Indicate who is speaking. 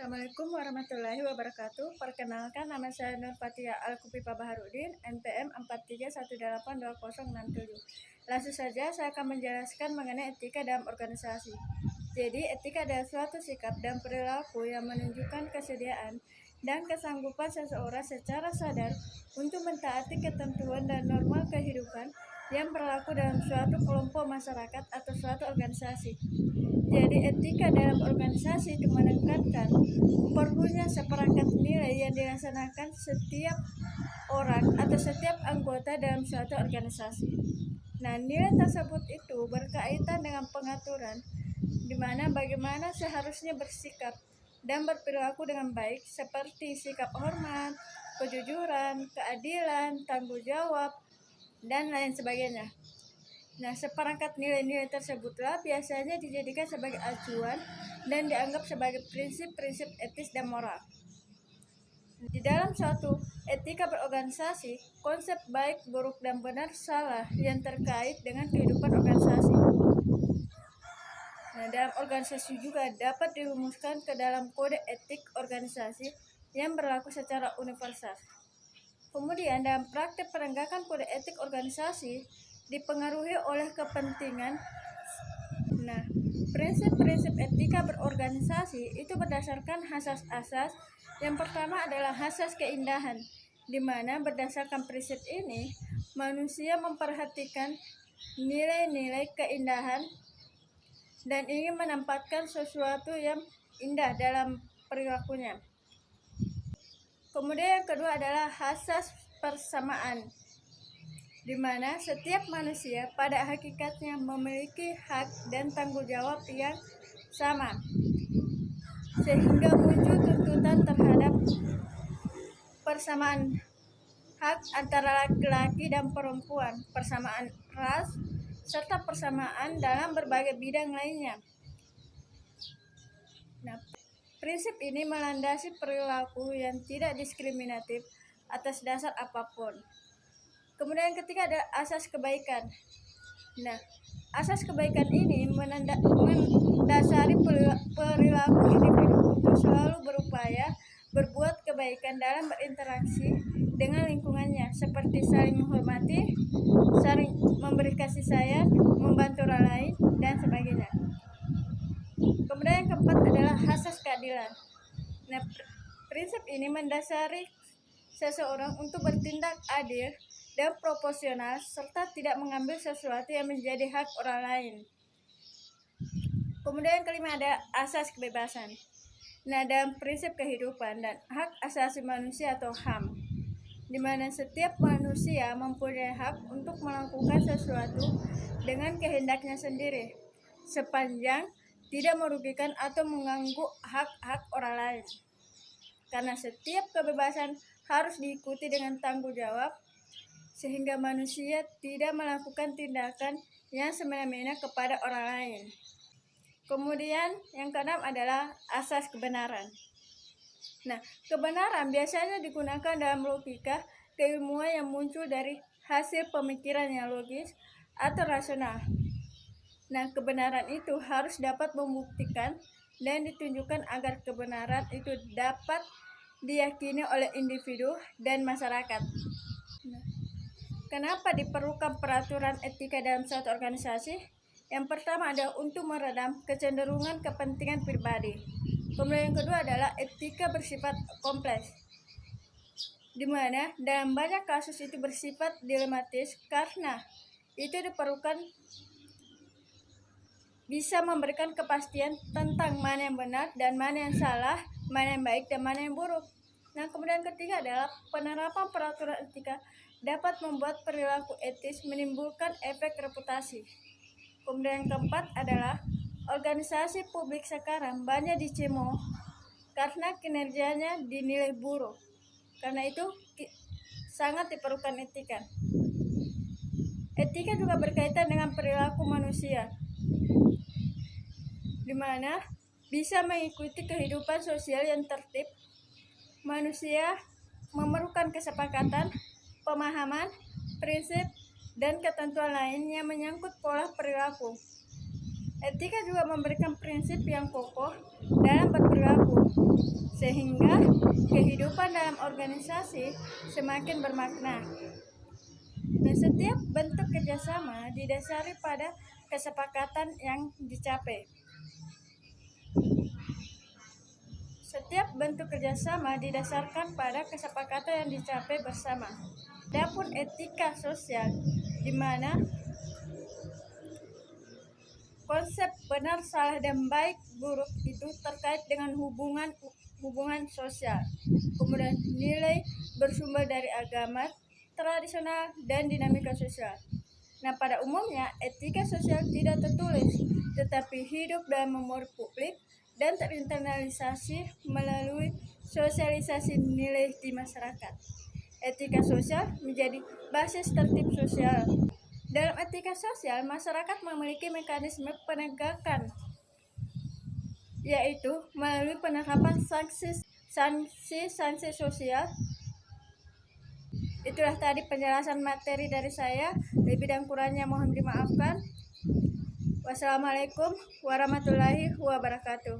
Speaker 1: Assalamualaikum warahmatullahi wabarakatuh. Perkenalkan, nama saya Nur Fatia Al-Kupipa Baharudin, NPM 43182067. Langsung saja saya akan menjelaskan mengenai etika dalam organisasi. Jadi, etika adalah suatu sikap dan perilaku yang menunjukkan kesediaan dan kesanggupan seseorang secara sadar untuk mentaati ketentuan dan norma kehidupan yang berlaku dalam suatu kelompok masyarakat atau suatu organisasi. Jadi etika dalam organisasi itu menekankan perlunya seperangkat nilai yang dilaksanakan setiap orang atau setiap anggota dalam suatu organisasi. Nah, nilai tersebut itu berkaitan dengan pengaturan di mana bagaimana seharusnya bersikap dan berperilaku dengan baik, seperti sikap hormat, kejujuran, keadilan, tanggung jawab, dan lain sebagainya. Nah, seperangkat nilai-nilai tersebutlah biasanya dijadikan sebagai acuan dan dianggap sebagai prinsip-prinsip etis dan moral. Di dalam suatu etika berorganisasi, konsep baik, buruk, dan benar, salah yang terkait dengan kehidupan organisasi. Nah, dalam organisasi juga dapat dirumuskan ke dalam kode etik organisasi yang berlaku secara universal. Kemudian dalam praktek penegakan kode etik organisasi dipengaruhi oleh kepentingan. Nah, prinsip-prinsip etika berorganisasi itu berdasarkan asas-asas. Yang pertama adalah asas keindahan, di mana berdasarkan prinsip ini manusia memperhatikan nilai-nilai keindahan dan ingin menempatkan sesuatu yang indah dalam perilakunya. Kemudian yang kedua adalah asas persamaan, di mana setiap manusia pada hakikatnya memiliki hak dan tanggung jawab yang sama, sehingga muncul tuntutan terhadap persamaan hak antara laki-laki dan perempuan, persamaan ras, serta persamaan dalam berbagai bidang lainnya. Nah, prinsip ini melandasi perilaku yang tidak diskriminatif atas dasar apapun. Kemudian yang ketiga ada asas kebaikan. Nah, asas kebaikan ini mendasari perilaku individu untuk selalu berupaya berbuat kebaikan dalam berinteraksi dengan lingkungannya, seperti saling menghormati, saling memberi kasih sayang, membantu orang lain, dan sebagainya. Kemudian yang keempat adalah asas keadilan. Nah, prinsip ini mendasari seseorang untuk bertindak adil dan proporsional serta tidak mengambil sesuatu yang menjadi hak orang lain. Kemudian yang kelima ada asas kebebasan. Nah, dalam prinsip kehidupan dan hak asasi manusia atau HAM, di mana setiap manusia mempunyai hak untuk melakukan sesuatu dengan kehendaknya sendiri, sepanjang tidak merugikan atau mengganggu hak-hak orang lain. Karena setiap kebebasan harus diikuti dengan tanggung jawab, sehingga manusia tidak melakukan tindakan yang semena-mena kepada orang lain. Kemudian yang keenam adalah asas kebenaran. Nah, kebenaran biasanya digunakan dalam logika keilmuan yang muncul dari hasil pemikiran yang logis atau rasional. Nah, kebenaran itu harus dapat membuktikan dan ditunjukkan agar kebenaran itu dapat diyakini oleh individu dan masyarakat. Nah, kenapa diperlukan peraturan etika dalam suatu organisasi? Yang pertama adalah untuk meredam kecenderungan kepentingan pribadi. Kemudian yang kedua adalah etika bersifat kompleks, di mana dalam banyak kasus itu bersifat dilematis karena itu diperlukan bisa memberikan kepastian tentang mana yang benar dan mana yang salah, mana yang baik dan mana yang buruk. Nah, kemudian ketiga adalah penerapan peraturan etika dapat membuat perilaku etis menimbulkan efek reputasi. Kemudian yang keempat adalah organisasi publik sekarang banyak dicemooh karena kinerjanya dinilai buruk. Karena itu sangat diperlukan etika. Etika juga berkaitan dengan perilaku manusia, di mana bisa mengikuti kehidupan sosial yang tertib. Manusia memerlukan kesepakatan, pemahaman, prinsip, dan ketentuan lain yang menyangkut pola perilaku. Etika juga memberikan prinsip yang kokoh dalam berperilaku, sehingga kehidupan dalam organisasi semakin bermakna. Dan setiap bentuk kerjasama didasari pada kesepakatan yang dicapai. Setiap bentuk kerjasama didasarkan pada kesepakatan yang dicapai bersama. Adapun etika sosial, di mana konsep benar, salah, dan baik, buruk itu terkait dengan hubungan sosial. Kemudian nilai bersumber dari agama, tradisional, dan dinamika sosial. Nah, pada umumnya etika sosial tidak tertulis, tetapi hidup dalam memori publik dan terinternalisasi melalui sosialisasi nilai di masyarakat. Etika sosial menjadi basis tertib sosial. Dalam etika sosial, masyarakat memiliki mekanisme penegakan, yaitu melalui penerapan sanksi sosial. Itulah tadi penjelasan materi dari saya. Lebih dan kurangnya mohon dimaafkan. Wassalamualaikum warahmatullahi wabarakatuh.